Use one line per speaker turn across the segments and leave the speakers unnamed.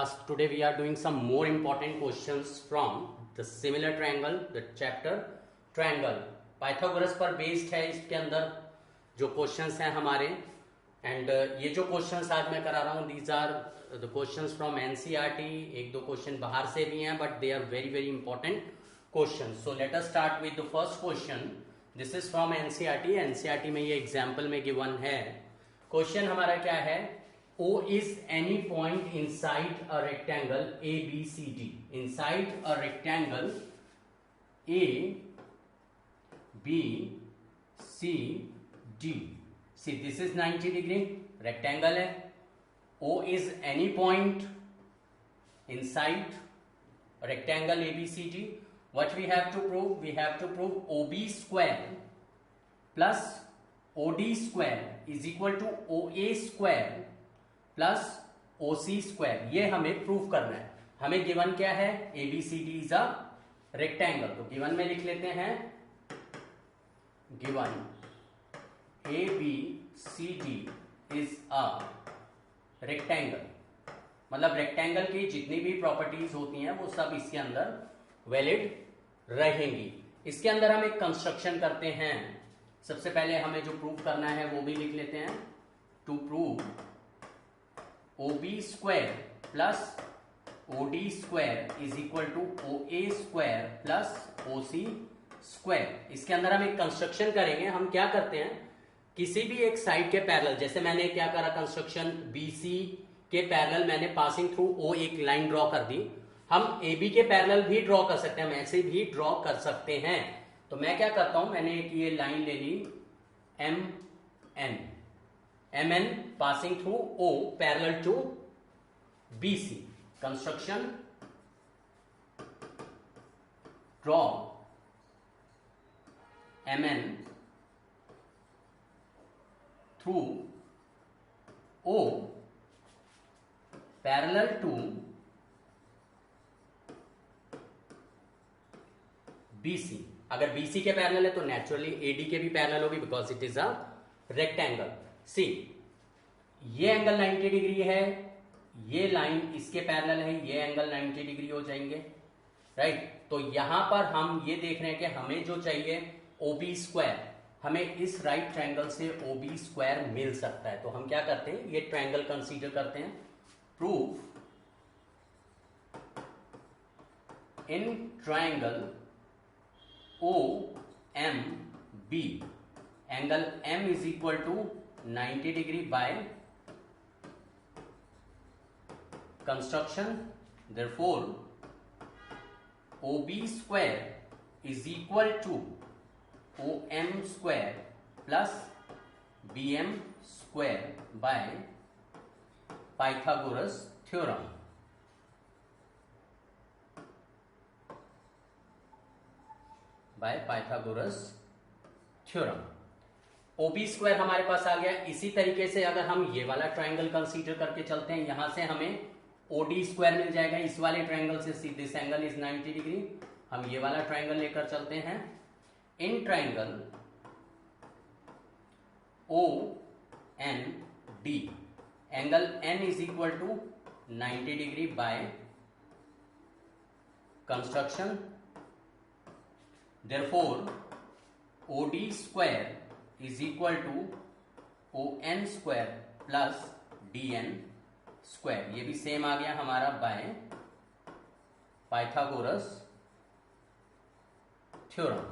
class. Today we are doing some more important questions from the similar triangle, the chapter triangle. Pythagoras पर based है इसके अंदर जो questions हैं हमारे. एंड ये जो क्वेश्चंस आज मैं करा रहा हूँ, these are the questions from NCERT. एक दो क्वेश्चन बाहर से भी हैं, but they are very very important questions. So let us start with the first question. This is from NCERT. NCERT में ये एग्जाम्पल में गिवन है. क्वेश्चन हमारा क्या है? O is any point inside a rectangle ABCD. Inside a rectangle A, B, C, D. See, this is 90 degree rectangle है. O is any point inside a rectangle ABCD. What we have to prove? We have to prove OB square plus OD square is equal to OA square plus OC square. ये हमें proof करना है. हमें given क्या है? ABCD is a rectangle. तो given में लिख लेते हैं, given ABCD is a rectangle. मतलब रेक्टेंगल की जितनी भी प्रॉपर्टीज होती हैं वो सब इसके अंदर वैलिड रहेंगी. इसके अंदर हम एक कंस्ट्रक्शन करते हैं. सबसे पहले हमें जो प्रूफ करना है वो भी लिख लेते हैं. To prove OB square plus OD square is equal to OA square plus OC square. इसके अंदर हम एक कंस्ट्रक्शन करेंगे. हम क्या करते हैं, किसी भी एक साइड के पैरेलल, जैसे मैंने क्या करा कंस्ट्रक्शन, BC के पैरेलल मैंने पासिंग थ्रू O एक लाइन ड्रॉ कर दी. हम AB के पैरेलल भी ड्रॉ कर सकते हैं, हम ऐसे भी ड्रॉ कर सकते हैं. तो मैं क्या करता हूं, मैंने एक ये लाइन ले ली MN passing through O parallel to BC. Construction, draw MN through O parallel to BC. अगर BC के पैरेलल है तो नेचुरली AD के भी पैरेलल होगी, because it is a rectangle. See, ये एंगल 90 डिग्री है, ये लाइन इसके पैरेलल है, ये एंगल 90 डिग्री हो जाएंगे, राइट. तो यहां पर हम ये देख रहे हैं कि हमें जो चाहिए OB स्क्वायर, हमें इस राइट ट्रायंगल से OB स्क्वायर मिल सकता है. तो हम क्या करते हैं, ये ट्रायंगल कंसीडर करते हैं. Proof in triangle OMB angle M is equal to 90 degree by construction. Therefore OB square is equal to OM square plus BM square by Pythagoras theorem. By Pythagoras theorem. OB square हमारे पास आ गया. इसी तरीके से अगर हम ये वाला ट्रायंगल कंसीडर करके चलते हैं, यहां से हमें OD स्क्वायर मिल जाएगा. इस वाले ट्रायंगल से दिस एंगल इज 90 डिग्री. हम ये वाला ट्रायंगल लेकर चलते हैं. In triangle OND angle N is equal to 90 degree by construction. Therefore OD square is equal to ON square plus DN square. ये भी सेम आ गया हमारा by Pythagoras theorem.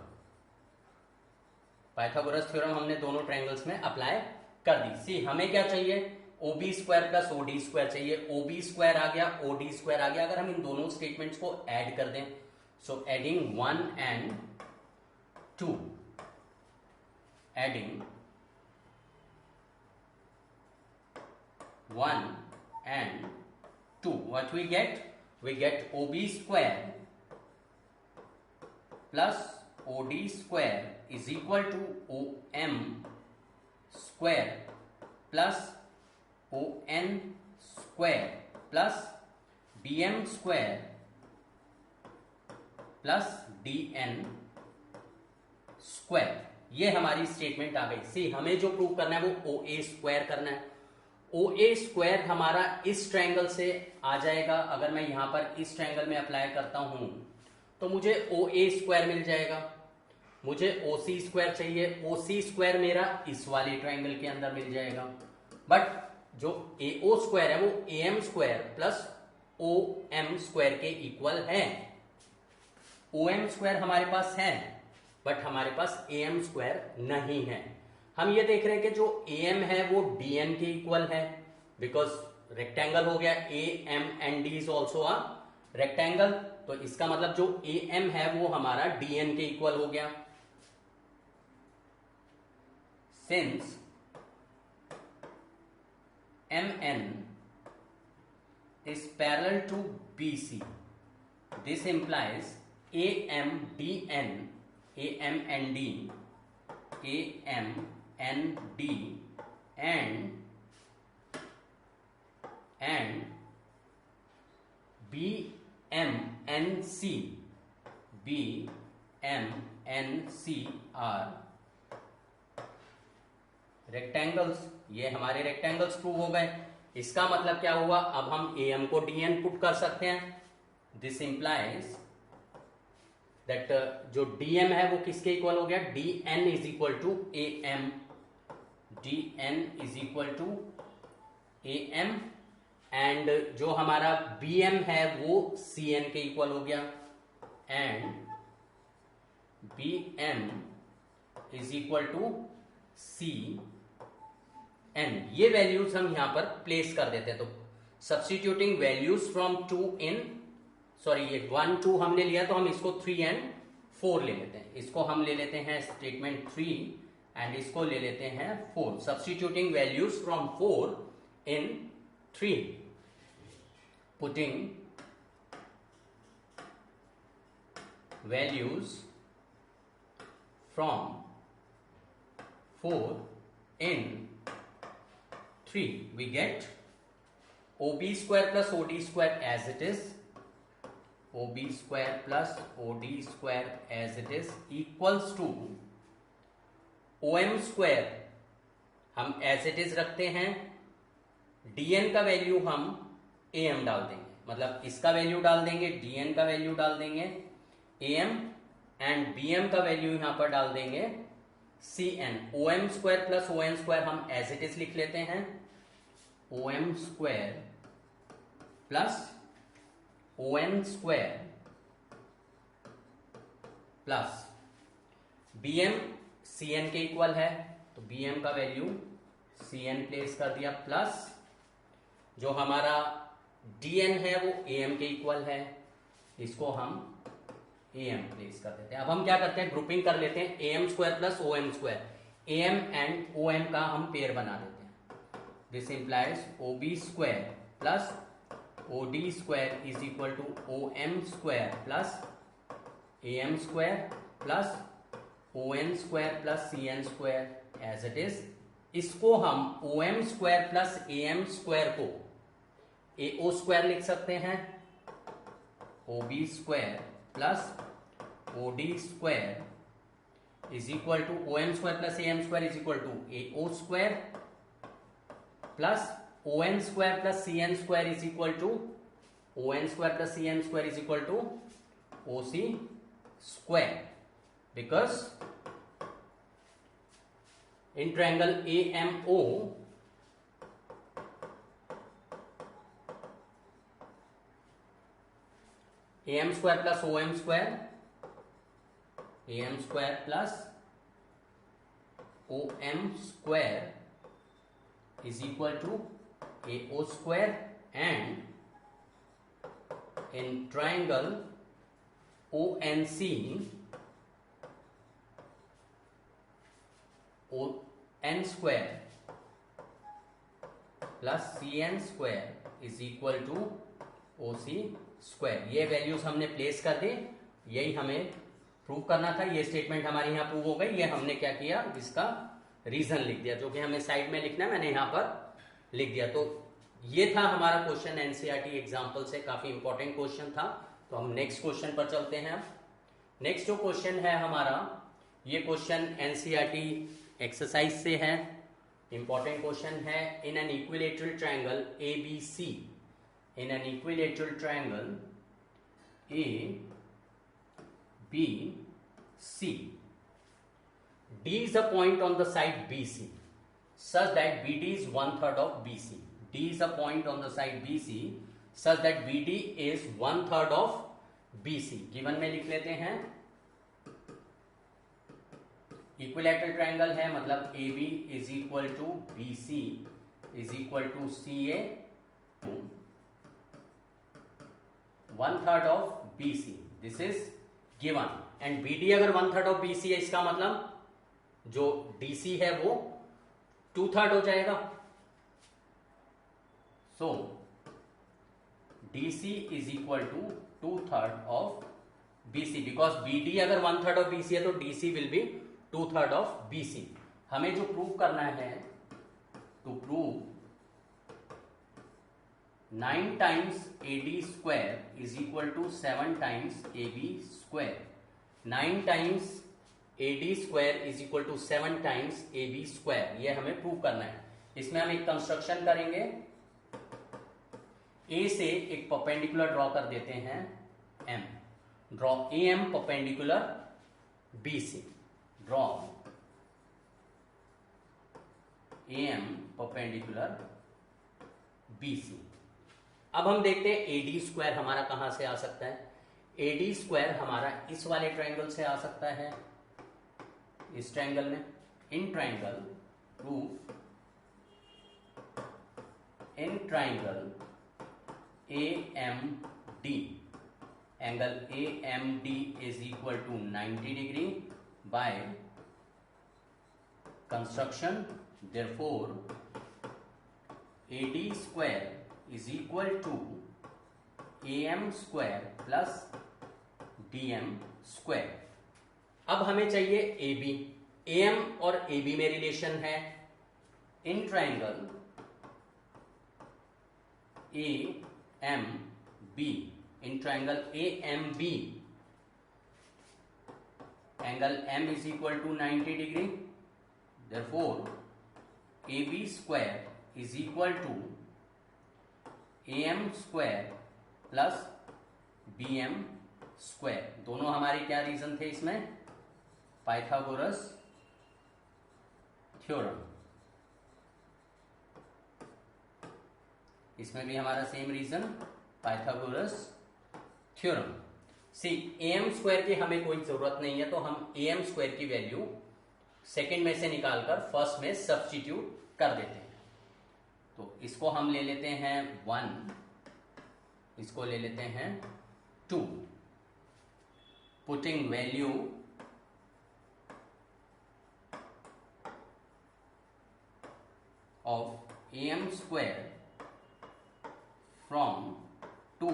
Pythagoras theorem हमने दोनों ट्रायंगल्स में अप्लाई कर दी. सी, हमें क्या चाहिए, OB square plus OD square चाहिए. OB स्क्वायर आ गया, OD स्क्वायर आ गया. अगर हम इन दोनों स्टेटमेंट्स को ऐड कर दें, so adding 1 and 2, adding 1 and 2, what we get? We get OB square plus OD square is equal to OM square plus ON square plus BM square plus DN square. ये हमारी statement आ गई. सी, हमें जो prove करना है वो OA square करना है. ओ ए स्क्वायर हमारा इस ट्रायंगल से आ जाएगा। अगर मैं यहां पर इस ट्रायंगल में अप्लाई करता हूं तो मुझे ओ ए स्क्वायर मिल जाएगा। मुझे ओ सी स्क्वायर चाहिए, ओ सी स्क्वायर मेरा इस वाले ट्रायंगल के अंदर मिल जाएगा। बट जो ए ओ स्क्वायर है वो A M square plus O M square के इक्वल है। ओ एम स्क्वायर हमारे पास है बट हमारे पास ए एम स्क्वायर नहीं है। हम ये देख रहे हैं कि जो ए एम है वो डी एन के इक्वल है, बिकॉज रेक्टेंगल हो गया, A M and D is also a rectangle. तो इसका मतलब जो ए एम है वो हमारा डी एन के इक्वल हो गया। Since M N is parallel to BC. This implies AMDN, AMND, AMND and BMNC, BMNC are rectangles। ये हमारे रेक्टेंगल्स प्रूव हो गए। इसका मतलब क्या हुआ, अब हम ए एम को डी एन पुट कर सकते हैं। दिस इंप्लाइज दैट जो डी एम है वो किसके इक्वल हो गया, D N is equal to A M, D N is equal to A M, and जो हमारा बी एम है वो सी एन के इक्वल हो गया, and B M is equal to C N. ये वैल्यूज हम यहां पर प्लेस कर देते हैं। तो substituting values from 2 in, sorry ये 1 2 हमने लिया तो हम इसको 3 एंड 4 ले लेते हैं। इसको हम ले लेते हैं स्टेटमेंट 3 एंड इसको ले लेते हैं 4। Substituting values from 4 in 3, putting values from 4 in 3, we get OB square plus OD square as it is, OB square plus OD square as it is equals to OM square हम as it is रखते हैं, DN का value हम AM डाल देंगे, मतलब इसका value डाल देंगे, DN का वैल्यू डाल देंगे AM, एंड BM का वैल्यू यहां पर डाल देंगे CN। OM square plus ON square हम एज इट इज लिख लेते हैं, OM square plus ON square plus BM CN के इक्वल है तो BM का वैल्यू CN प्लेस कर दिया, प्लस जो हमारा DN है वो AM के इक्वल है, इसको हम AM प्लेस कर देते हैं। अब हम क्या करते हैं, ग्रुपिंग कर लेते हैं, AM square plus OM square, AM and OM का हम पेयर बना देते हैं। This implies OB square plus OD square is equal to OM square plus AM square plus ON square plus CN square as it is. इसको हम OM square plus AM square को AO square लिख सकते हैं, OB square plus OD square is equal to OM square plus AM square is equal to AO square plus ON square plus CN square is equal to ON square plus CN square is equal to OC square, because in triangle AMO AM square plus OM square, AM square plus OM square is equal to AO square, and in triangle ONC ON square plus CN square is equal to OC square. ये values हमने place कर दी, यही हमें prove करना था। ये statement हमारी यहाँ प्रूव हो गई। ये हमने क्या किया, इसका रीजन लिख दिया, जो कि हमें साइड में लिखना है, मैंने यहाँ पर लिख दिया। तो ये था हमारा क्वेश्चन एनसीईआरटी एग्जाम्पल से, काफी इंपॉर्टेंट क्वेश्चन था। तो हम नेक्स्ट क्वेश्चन पर चलते हैं। नेक्स्ट जो क्वेश्चन है हमारा, ये क्वेश्चन एनसीईआरटी एक्सरसाइज से है, इंपॉर्टेंट क्वेश्चन है, in an equilateral triangle A B C, in an equilateral triangle A B C, D is a point on the side BC such that BD is 1/3 of BC. D is a point on the side BC such that BD is 1/3 of BC. Given में लिख लेते हैं, equilateral triangle है मतलब AB is equal to BC is equal to CA 1/3 of BC. This is given and BD अगर 1/3 of BC है, इसका मतलब जो DC है वो 2/3 हो जाएगा. So DC is equal to 2/3 of BC because BD अगर 1/3 ऑफ BC है तो DC will be 2/3 of BC. हमें जो प्रूव करना है, to prove 9 times AD square is equal to 7 times AB square. 9 times AD square is equal to 7 times AB square, ये हमें prove करना है. इसमें हम एक कंस्ट्रक्शन करेंगे. A से एक परपेंडिकुलर ड्रॉ कर देते हैं M. Draw AM perpendicular BC. Draw AM perpendicular BC. अब हम देखते हैं AD स्क्वायर हमारा कहां से आ सकता है. AD स्क्वायर हमारा इस वाले ट्रायंगल से आ सकता है, इस ट्रायंगल में. In triangle proof in triangle AMD, angle AMD is equal to 90 degree by construction. Therefore AD square is equal to AM square plus DM square. अब हमें चाहिए AB. AM और AB में रिलेशन है. In triangle AMB, in triangle AMB angle M is equal to 90 degree. Therefore AB square is equal to AM square plus BM square. दोनों हमारे क्या reason थे इसमें? Pythagoras theorem. इसमें भी हमारा same reason, Pythagoras theorem. See AM square की हमें कोई जरूरत नहीं है, तो हम AM स्क्वायर की वैल्यू सेकंड में से निकालकर फर्स्ट में सब्स्टिट्यूट कर देते हैं. तो इसको हम ले लेते हैं 1, इसको ले लेते हैं 2. Putting value of AM square from 2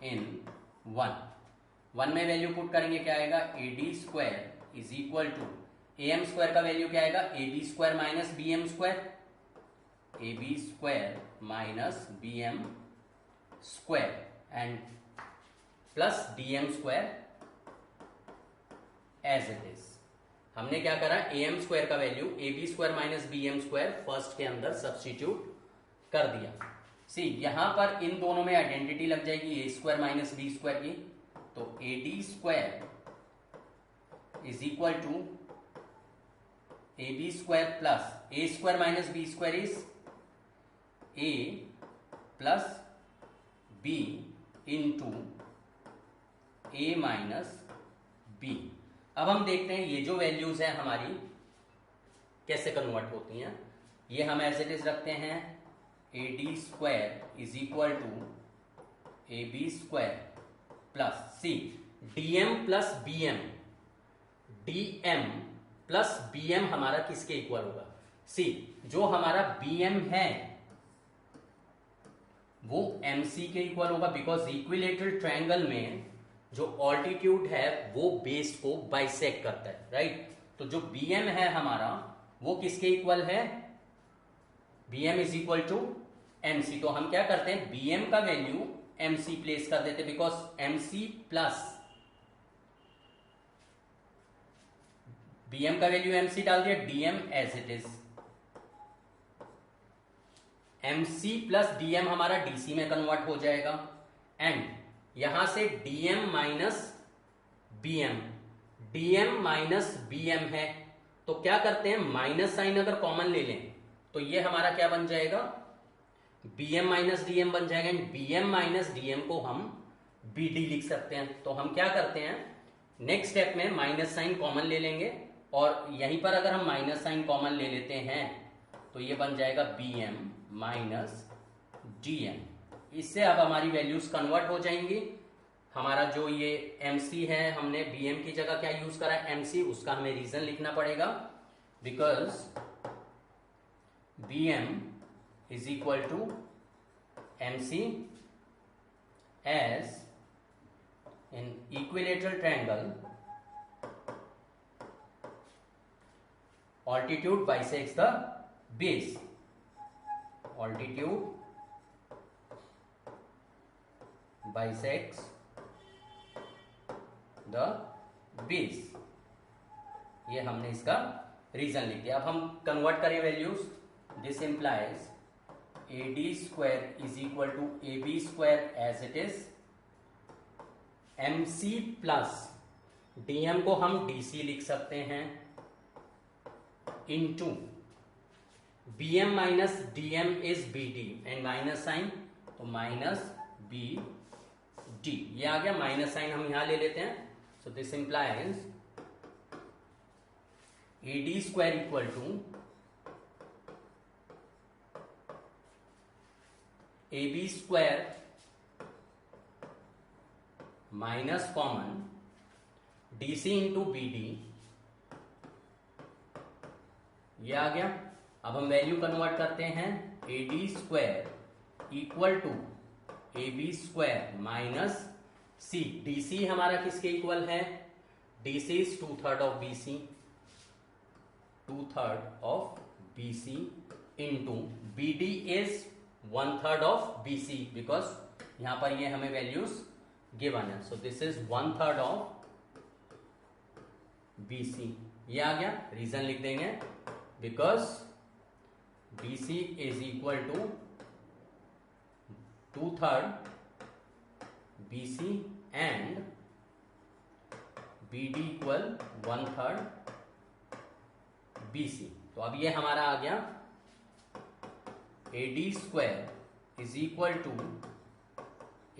in 1. 1 में वैल्यू पुट करेंगे, क्या आएगा? AD square is equal to AM square का वैल्यू क्या आएगा? AB square minus BM square. AB square minus BM square and plus DM square as it is. हमने क्या करा? AM स्क्वायर का value AB square minus BM square first के अंदर substitute कर दिया. सी यहां पर इन दोनों में आइडेंटिटी लग जाएगी A square minus B square की. तो AD square is equal to AB square plus A square minus B square is A plus B into A minus B. अब हम देखते हैं ये जो वैल्यूज हैं हमारी कैसे कन्वर्ट होती हैं. ये हम एज इट इज रखते हैं. AD square is equal to AB square plus C DM plus BM. DM plus BM हमारा किसके इक्वल होगा? सी जो हमारा BM है वो MC के इक्वल होगा, बिकॉज इक्विलेटरल ट्रायंगल में जो ऑल्टीट्यूड है वो बेस को बाइसेक्ट करता है, राइट. तो जो BM है हमारा वो किसके इक्वल है? BM is equal to MC. तो हम क्या करते हैं? BM का वैल्यू MC प्लेस कर देते, बिकॉज MC प्लस BM का वैल्यू MC डाल दिया, DM as it is MC plus DM हमारा DC में कन्वर्ट हो जाएगा, एंड यहां से DM minus BM, DM minus BM है, तो क्या करते हैं, माइनस साइन अगर कॉमन ले लें तो ये हमारा क्या बन जाएगा, BM माइनस DM बन जाएगा, एंड BM माइनस DM को हम BD लिख सकते हैं। तो हम क्या करते हैं, नेक्स्ट स्टेप में माइनस साइन कॉमन ले लेंगे, और यहीं पर अगर हम माइनस साइन कॉमन ले लेते हैं तो ये बन जाएगा BM माइनस DM। इससे अब हमारी वैल्यूज कन्वर्ट हो जाएंगी। हमारा जो ये MC है, हमने BM की जगह क्या यूज करा है, MC, उसका हमें रीजन लिखना पड़ेगा, because BM is equal to MC as in equilateral triangle altitude bisects the base, altitude bisects the base, ये हमने इसका रीजन लिख दिया। अब हम कन्वर्ट करें values, this implies AD square is equal to AB square as it is, MC plus DM को हम DC लिख सकते हैं, into BM minus DM is BD, and minus sign तो माइनस BD, ये आ गया, माइनस साइन हम यहां ले लेते हैं। So this implies AD square equal to AB square minus common DC into BD, ये आ गया। अब हम वैल्यू कन्वर्ट करते हैं, AD square equal to AB square minus C, DC हमारा किसके इक्वल है, DC is 2/3 of BC, 2/3 of BC into BD is 1/3 of BC, because यहां पर ये हमें वैल्यूज गिवन है। So this is 1/3 of BC, ये आ गया, रीजन लिख देंगे, because BC is equal to 2/3 BC and BD equal 1/3 BC। तो अब ये हमारा आ गया AD square is equal to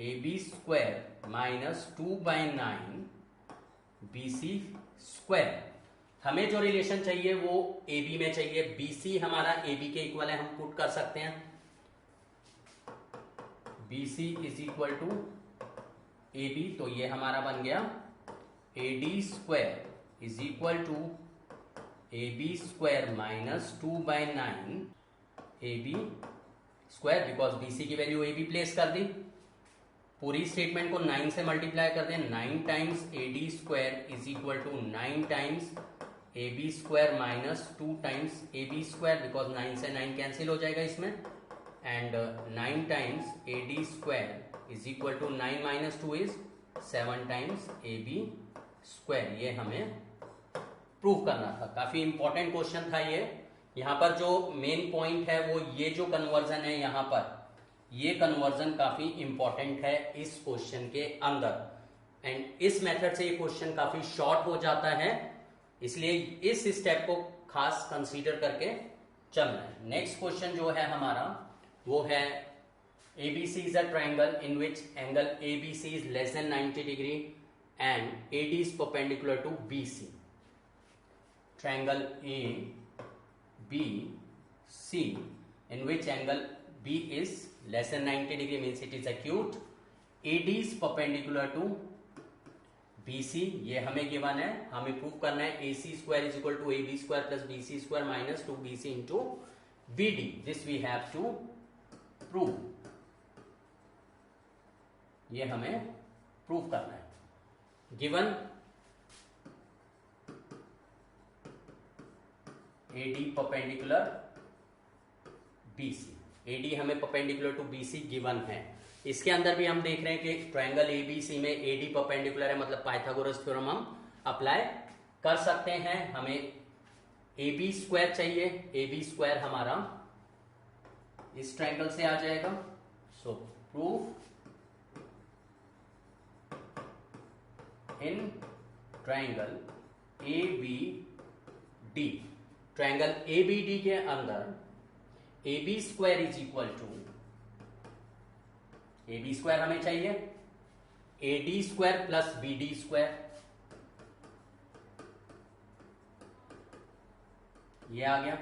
AB square minus 2/9 BC square. हमें जो रिलेशन चाहिए वो AB में चाहिए, BC हमारा AB के इक्वल है, हम पुट कर सकते हैं, BC is equal to AB, तो ये हमारा बन गया AD square is equal to AB square minus 2/9 AB square, because BC की वैल्यू AB प्लेस कर दी, पूरी स्टेटमेंट को 9 से मल्टीप्लाई कर दें, 9 times AD square is equal to 9 times AB square minus 2 times AB square, because 9 से 9 cancel हो जाएगा इसमें, and 9 times AD square is equal to 9 minus 2 is 7 times AB square. ये हमें प्रूव करना था, काफी इंपॉर्टेंट क्वेश्चन था ये। यहाँ पर जो मेन पॉइंट है वो ये जो कन्वर्जन है, यहाँ पर ये कन्वर्जन काफी इंपॉर्टेंट है इस क्वेश्चन के अंदर, एंड इस मेथड से ये क्वेश्चन काफी शॉर्ट हो जाता है, इसलिए इस स्टेप को खास कंसीडर करके चलना है। नेक्स्ट क्वेश्चन जो है हमारा वो है ABC is a triangle in which angle ABC is less than 90 degree and AD is perpendicular to BC. Triangle ABC in which angle B is less than 90 degree means it is acute. AD is perpendicular to BC, ये हमें given है, हमें prove करना है AC square is equal to AB square plus BC square minus 2BC into BD, this we have to prove, ये हमें prove करना है। Given AD perpendicular BC, AD हमें परपेंडिकुलर टू BC गिवन है। इसके अंदर भी हम देख रहे हैं कि ट्रायंगल ABC में AD परपेंडिकुलर है, मतलब पाइथागोरस थ्योरम हम अप्लाई कर सकते हैं। हमें AB स्क्वायर चाहिए, AB स्क्वायर हमारा इस ट्रायंगल से आ जाएगा। So proof in triangle ABD, triangle ABD के अंदर AB square is equal to, AB square हमें चाहिए AD square plus BD square, ये आ गया।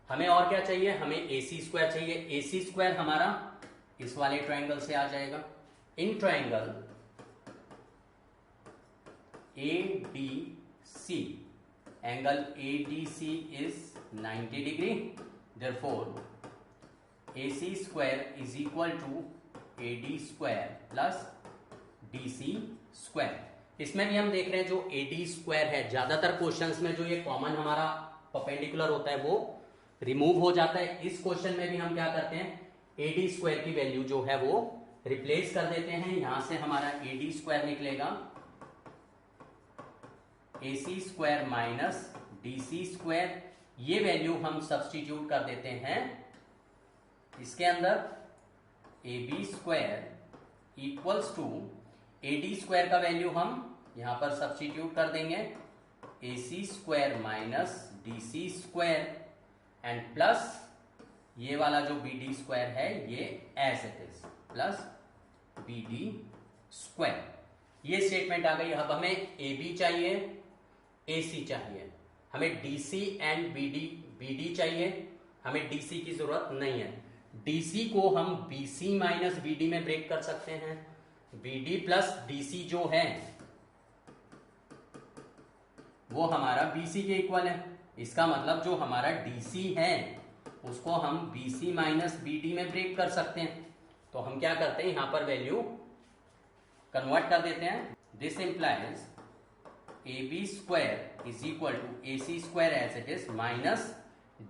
हमें और क्या चाहिए, हमें AC स्क्वायर चाहिए। AC स्क्वायर हमारा इस वाले ट्रायंगल से आ जाएगा। In triangle ADC, angle ADC is 90 degree, therefore AC square is equal to AD square plus DC square. इसमें भी हम देख रहे हैं जो AD स्क्वायर है, ज्यादातर क्वेश्चंस में जो ये कॉमन हमारा परपेंडिकुलर होता है वो रिमूव हो जाता है। इस क्वेश्चन में भी हम क्या करते हैं, AD स्क्वायर की वैल्यू जो है वो रिप्लेस कर देते हैं। यहां से हमारा AD स्क्वायर निकलेगा AC square minus DC square, ये वैल्यू हम सब्स्टिट्यूट कर देते हैं इसके अंदर। AB square equals to AD square का वैल्यू हम यहां पर सब्स्टिट्यूट कर देंगे AC square minus DC square and plus ये वाला जो BD स्क्वायर है ये as it is plus BD square. ये स्टेटमेंट आ गई। अब हमें AB चाहिए, AC चाहिए, हमें DC एंड BD चाहिए, हमें DC की जरूरत नहीं है। DC को हम BC माइनस BD में ब्रेक कर सकते हैं। BD प्लस DC जो है वो हमारा BC के इक्वल है। इसका मतलब जो हमारा DC है उसको हम BC माइनस BD में ब्रेक कर सकते हैं। तो हम क्या करते हैं, यहां पर वैल्यू कन्वर्ट कर देते हैं। This implies AB square is equal to AC square as it is minus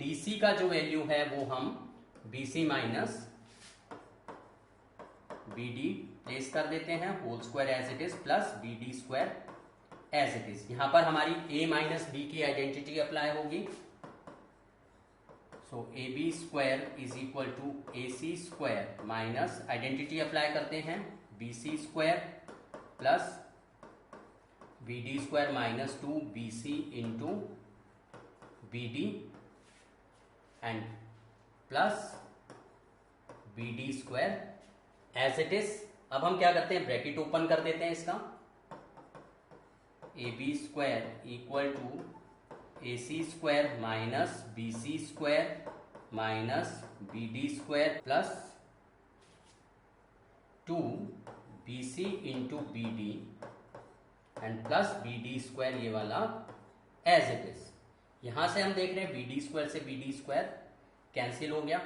DC का जो वैल्यू है वो हम BC माइनस BD प्लेस कर देते हैं, whole square as it is plus BD square as it is. यहां पर हमारी A माइनस B की आइडेंटिटी अप्लाई होगी। So AB square is equal to AC square minus identity apply करते हैं BC square plus BD square minus 2BC into BD and plus BD square as it is. अब हम क्या करते हैं, bracket open कर देते हैं इसका। AB square equal to AC square minus BC square minus BD square plus 2BC into BD and plus BD square, ये वाला एज इट इज। यहां से हम देख रहे हैं BD स्क्वायर से BD स्क्वायर कैंसिल हो गया।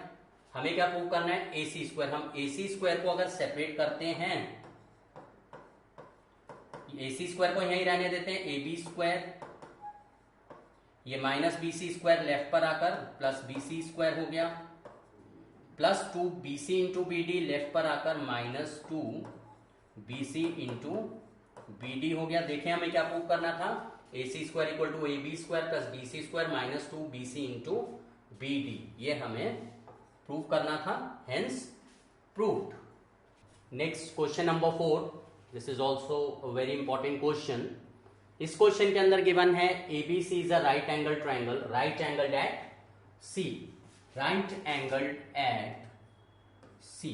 हमें क्या प्रूव करना है, AC स्क्वायर। हम AC स्क्वायर को अगर सेपरेट करते हैं, AC स्क्वायर को यहीं रहने देते हैं, AB स्क्वायर ये माइनस BC स्क्वायर लेफ्ट पर आकर प्लस BC स्क्वायर हो गया, plus 2BC into BD left पर आकर माइनस 2BC इंटू BD हो गया। देखें हमें क्या प्रूव करना था, AC square equal to AB square plus BC square minus 2BC into BD, ये हमें प्रूव करना था, hence proved. Next question number 4, this is also a very important question. इस क्वेश्चन के अंदर गिवन है ABC is a right angle triangle, right angled at C, right angled at C,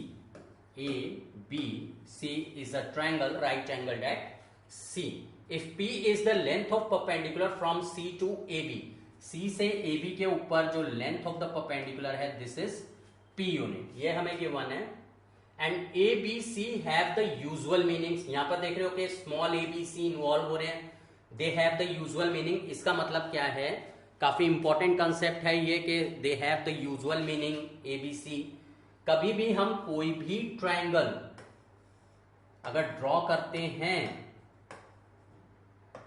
ABC is a triangle right angled at C. If P is the length of perpendicular from C to AB, C से AB के ऊपर जो length of the perpendicular है, this is P unit, ये हमें given है। And ABC have the usual meanings, यहां पर देख रहे हो कि स्मॉल ABC इन्वॉल्व हो रहे हैं, they have the usual meaning. इसका मतलब क्या है, काफी इंपॉर्टेंट कंसेप्ट है ये कि they have the usual meaning ABC। कभी भी हम कोई भी ट्रायंगल अगर ड्रॉ करते हैं,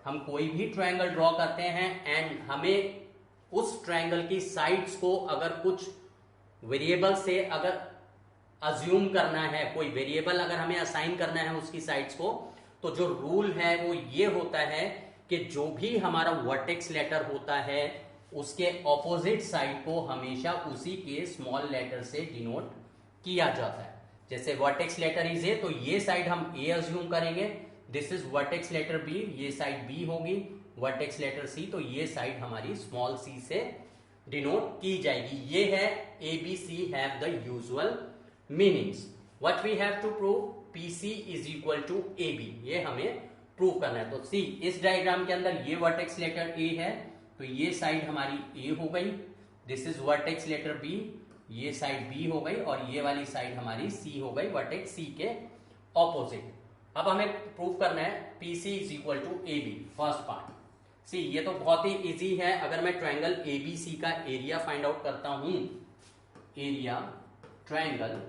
हम कोई भी ट्रायंगल ड्रॉ करते हैं एंड हमें उस ट्रायंगल की साइड्स को अगर कुछ वेरिएबल से अगर अज्यूम करना है, कोई वेरिएबल अगर हमें असाइन करना है उसकी साइड्स को, तो जो रूल है वो ये होता है कि जो भी हमारा वर्टेक्स लेटर होता है उसके ऑपोजिट साइड को हमेशा उसी के स्मॉल लेटर से डिनोट किया जाता है। जैसे वर्टेक्स लेटर इज ए, तो ये साइड हम ए अज्यूम करेंगे, this is vertex letter B, ये साइड बी होगी। वर्टेक्स लेटर सी, तो ये साइड हमारी स्मॉल सी से डिनोट की जाएगी। ये है A B c have the usual meanings. What we have to prove, p C is equal to A b, ये हमें प्रूव करना है। तो सी, इस डायग्राम के अंदर ये वर्टेक्स लेटर ए है, तो ये साइड हमारी ए हो गई, this is vertex letter B, ये साइड बी हो गई, और ये वाली साइड हमारी सी हो गई, वर्टेक्स सी के ऑपोजिट। अब हमें प्रूव करना है P C is equal to A B, first part. See, ये तो बहुत ही इजी है। अगर मैं ट्रायंगल ए बी सी का एरिया फाइंड आउट करता हूं, area triangle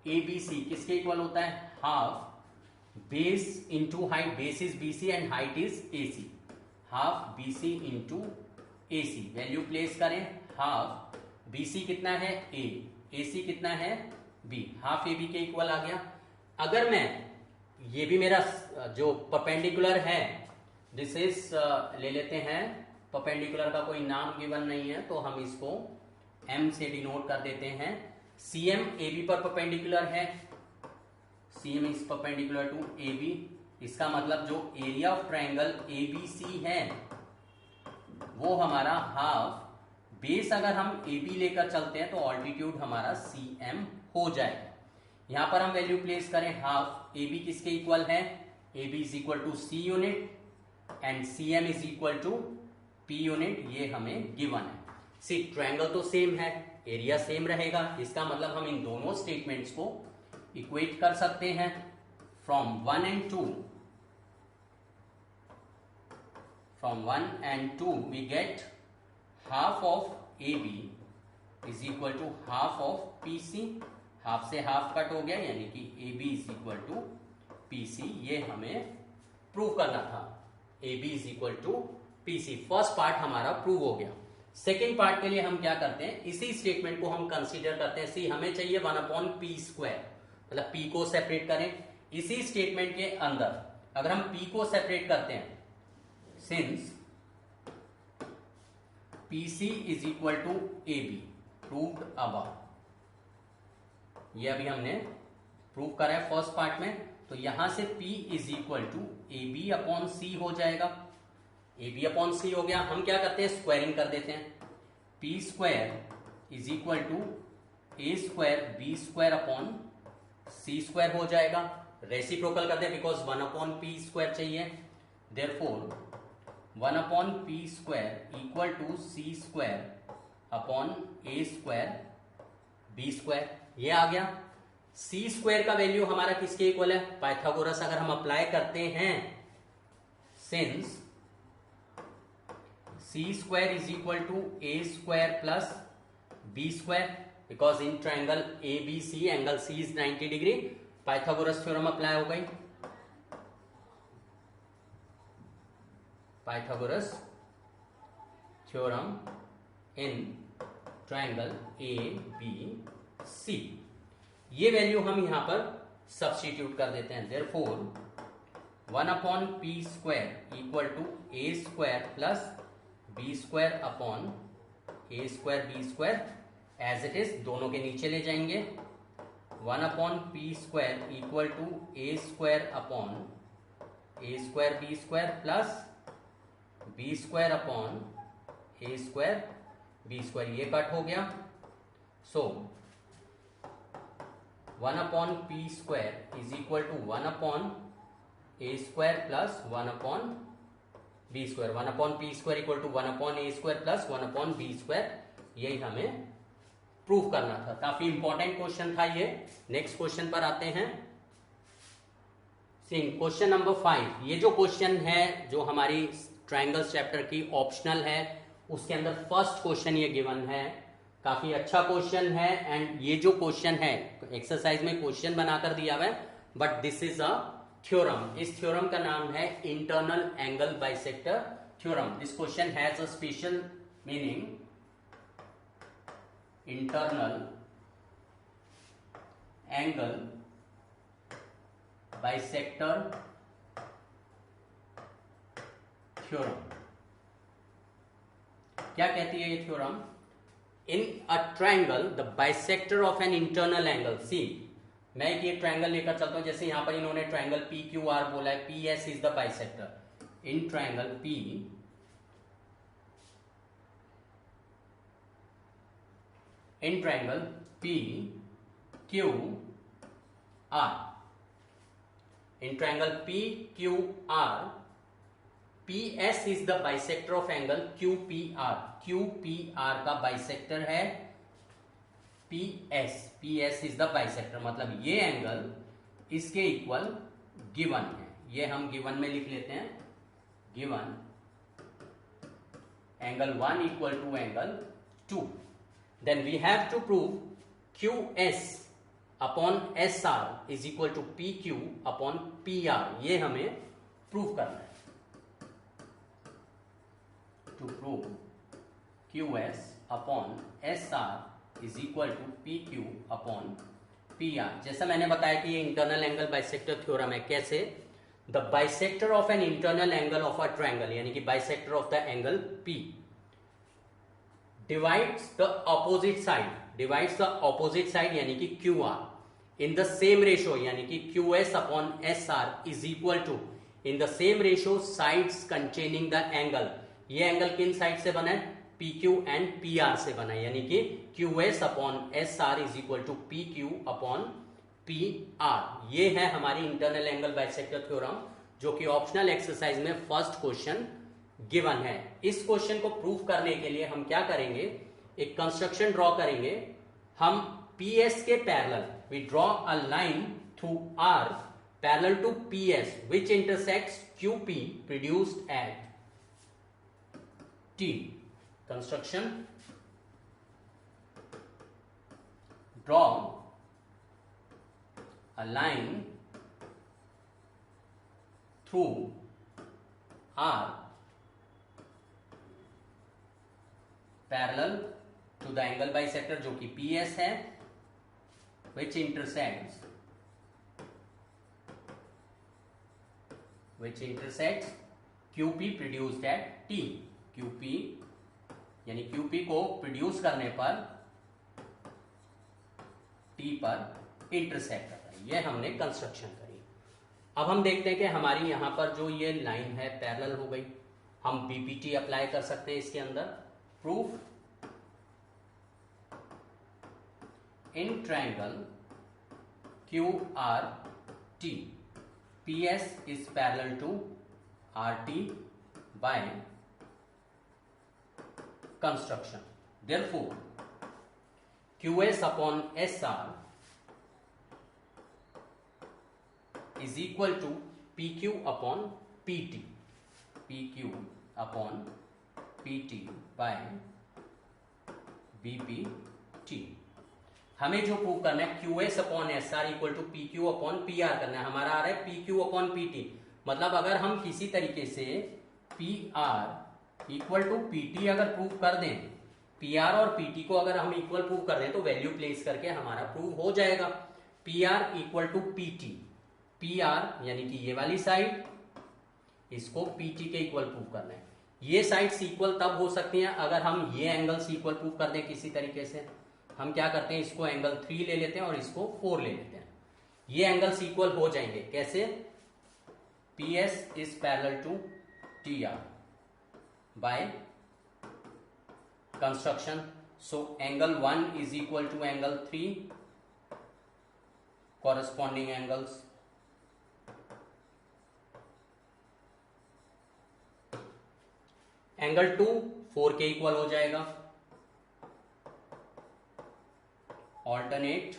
A B C किसके इक्वल होता है, half base into height, base is B C and height is A C, half B C into A C. Value place करें, half B C कितना है A C कितना है B, half A B के equal आ गया। अगर मैं, ये भी मेरा जो परपेंडिकुलर है, दिस इज ले लेते हैं, परपेंडिकुलर का कोई नाम गिवन नहीं है तो हम इसको एम से डिनोट कर देते हैं। सी एम ए बी पर परपेंडिकुलर है, C M is perpendicular to A B, इसका मतलब जो area of triangle A B C है वो हमारा हाफ बेस, अगर हम ए बी लेकर चलते हैं तो ऑल्टीट्यूड हमारा सी एम हो जाएगा। यहां पर हम वैल्यू प्लेस करें, हाफ ए बी किसके इक्वल है, ए B is equal to c unit and C M is equal to p unit, ये हमें गिवन है। सी, ट्रायंगल तो सेम है, एरिया सेम रहेगा, इसका मतलब हम इन दोनों स्टेटमेंट्स को इक्वेट कर सकते हैं। From 1 and 2, from 1 and 2 we get half of AB is equal to half of PC, half से हाफ कट हो गया, यानी कि AB is equal to PC, ये हमें प्रूव करना था, AB is equal to PC। First part हमारा प्रूव हो गया। सेकेंड पार्ट के लिए हम क्या करते हैं, इसी स्टेटमेंट को हम कंसीडर करते हैं। सी, हमें चाहिए 1/p², मतलब p को सेपरेट करें। इसी स्टेटमेंट के अंदर अगर हम p को सेपरेट करते हैं, since PC is equal to A b, proved above, ये अभी हमने प्रूव करा है फर्स्ट पार्ट में, तो यहां से P is equal to A B upon C हो जाएगा। ए बी अपॉन सी हो गया, हम क्या करते हैं, स्क्वायरिंग कर देते हैं, p square is equal to a square b square upon c square हो जाएगा। रेसिप्रोकल करते हैं बिकॉज 1/p² चाहिए, therefore 1/p² equal to c square upon a square b square, ये आ गया। सी स्क्वायर का वैल्यू हमारा किसके इक्वल है, पाइथागोरस अगर हम अप्लाई करते हैं, since c square is equal to a square plus b square, because in triangle A B C angle C is 90 degree, Pythagoras theorem apply हो गई। Pythagoras theorem in triangle A B C, ये value हम यहां पर substitute कर देते हैं। Therefore 1/p² equal to a square plus b square upon a square b square, as it is, दोनों के नीचे ले जाएंगे। 1/p² equal to a square upon a square b square plus b square upon a square b square, ये cut हो गया। So 1/p² is equal to 1/a² plus 1/b², 1/p² equal to 1/a² plus 1/b², यही हमें prove करना था। काफी important question था ये। नेक्स्ट क्वेश्चन पर आते हैं। क्वेश्चन नंबर 5, ये जो क्वेश्चन है जो हमारी ट्रायंगल्स चैप्टर की ऑप्शनल है, उसके अंदर फर्स्ट क्वेश्चन ये गिवन है। काफी अच्छा क्वेश्चन है, एंड ये जो क्वेश्चन है एक्सरसाइज में क्वेश्चन बनाकर दिया हुआ है, but this is a theorem. इस थ्योरम का नाम है internal angle bisector theorem. This question has a special meaning, internal angle bisector theorem. क्या कहती है ये theorem? In a triangle the bisector of an internal angle, see मैं एक ये ट्रायंगल लेकर चलता हूं, जैसे यहां पर इन्होंने ट्रायंगल पी क्यू आर बोला है, P S is the bisector. In triangle P P Q R, in triangle P Q R P S is the bisector of angle Q P R. Q P R का bisector है P S, P S is the bisector, मतलब ये angle इसके equal given है। ये हम given में लिख लेते हैं, given angle 1 equal to angle 2। Then we have to prove Q S upon S R is equal to P Q upon P R. ये हमें प्रूव करना है। To prove Q S upon S R is equal to P Q upon P R. जैसा मैंने बताया कि ये internal angle bisector theorem है। कैसे? The bisector of an internal angle of a triangle, यानी कि bisector of the angle P, divides the opposite side यानी कि QR in the same ratio, यानी कि QS upon SR is equal to in the same ratio sides containing the angle। ये angle किन side से बना है? PQ and PR से बना है, यानी कि QS upon SR is equal to PQ upon PR। ये है हमारी इंटरनल एंगल बाइसेक्टर थ्योरम, जो कि ऑप्शनल एक्सरसाइज में फर्स्ट क्वेश्चन गिवन है। इस क्वेश्चन को प्रूफ करने के लिए हम क्या करेंगे? एक कंस्ट्रक्शन ड्रॉ करेंगे। हम PS के parallel we draw a line through R parallel to PS which intersects QP produced at T। Construction draw a line through R parallel to the angle bisector जो कि PS है, which intersects QP produced at T। QP यानी QP को produce करने पर T पर intersect करता है। ये हमने कंस्ट्रक्शन करी। अब हम देखते हैं कि हमारी यहां पर जो ये लाइन है पैरेलल हो गई। हम BPT अप्लाई कर सकते हैं इसके अंदर। Proof in triangle QRT PS is parallel to RT by construction। Therefore QS upon SR is equal to PQ upon PT। PQ upon PT by BPT। हमें जो प्रूव करना है QS upon SR equal to PQ upon PR करना है। हमारा आ रहा है PQ upon PT, मतलब अगर हम किसी तरीके से PR इक्वल टू PT अगर प्रूव कर दें, PR और PT को अगर हम इक्वल प्रूव कर दें तो वैल्यू प्लेस करके हमारा प्रूव हो जाएगा। PR equal to PT, PR यानी कि ये वाली साइड, इसको PT के इक्वल प्रूव करना है। ये साइड्स इक्वल तब हो सकती हैं अगर हम ये एंगल्स इक्वल प्रूव कर दें किसी तरीके से। हम क्या करते हैं, इसको एंगल 3 ले लेते हैं और इसको 4 ले लेते हैं। ये एंगल्स इक्वल हो जाएंगे। कैसे? PS is parallel to TR by construction. So angle 1 is equal to angle 3, corresponding angles. Angle 2 4 के इक्वल हो जाएगा। Alternate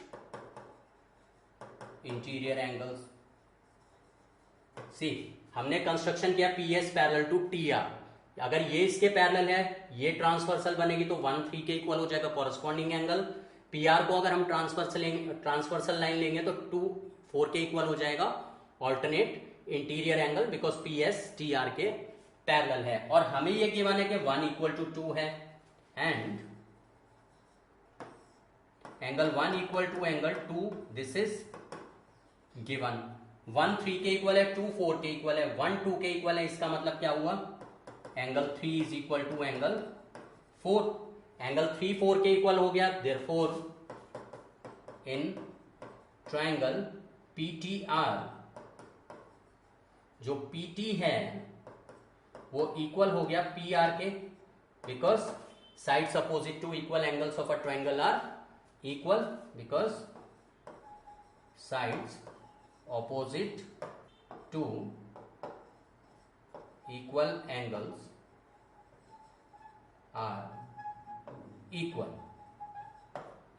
interior angles. सी हमने कंस्ट्रक्शन किया PS पैरेलल टू TR। अगर ये इसके पैरेलल है, ये ट्रांसवर्सल बनेगी तो 1 3 के इक्वल हो जाएगा कॉरेस्पॉन्डिंग एंगल। PR को अगर हम ट्रांसवर्सल लाइन लेंगे तो 2 4 के इक्वल हो जाएगा alternate interior angle, because PS TR के पैरेलल है। और हमें ये गिवन है कि 1 इक्वल टू 2 है and angle 1 equal to angle 2, this is given. 1 3 के इक्वल है, 2 4 के इक्वल है, 1 2 के इक्वल है। इसका मतलब क्या हुआ? Angle 3 is equal to angle 4, angle 3 4 के इक्वल हो गया, देयरफॉर इन ट्रायंगल PTR जो PT है वो इक्वल हो गया PR के, because sides opposite to equal angles of a triangle are equal, because sides opposite to equal angles are equal.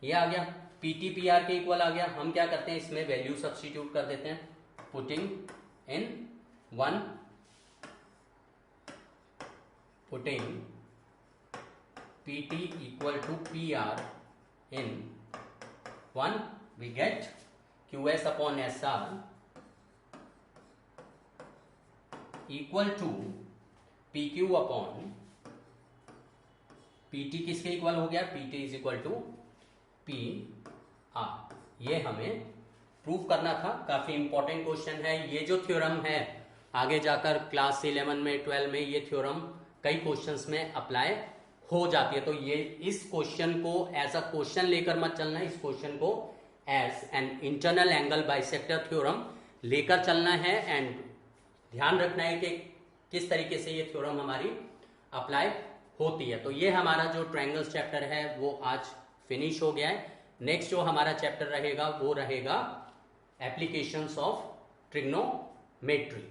ये आ गया PT PR के इक्वल आ गया। हम क्या करते हैं, इसमें वैल्यू सब्स्टिट्यूट कर देते हैं, putting in 1, putting PT equal to PR in 1, we get QS upon SR equal to PQ upon PT किसके इक्वल हो गया, PT is equal to PR। ये हमें प्रूव करना था, काफी इंपॉर्टेंट क्वेश्चन है। ये जो थ्योरम है आगे जाकर क्लास 11 में 12 में ये थ्योरम कई क्वेश्चंस में अप्लाई हो जाती है। तो ये इस क्वेश्चन को एज अ क्वेश्चन लेकर मत चलना है, इस क्वेश्चन को as an internal angle bisector theorem लेकर चलना है। एंड ध्यान रखना है कि किस तरीके से ये थ्योरम हमारी अप्लाई होती है। तो ये हमारा जो ट्रायंगल्स चैप्टर है वो आज फिनिश हो गया है। नेक्स्ट जो हमारा चैप्टर रहेगा वो रहेगा एप्लीकेशंस ऑफ ट्रिग्नोमेट्री।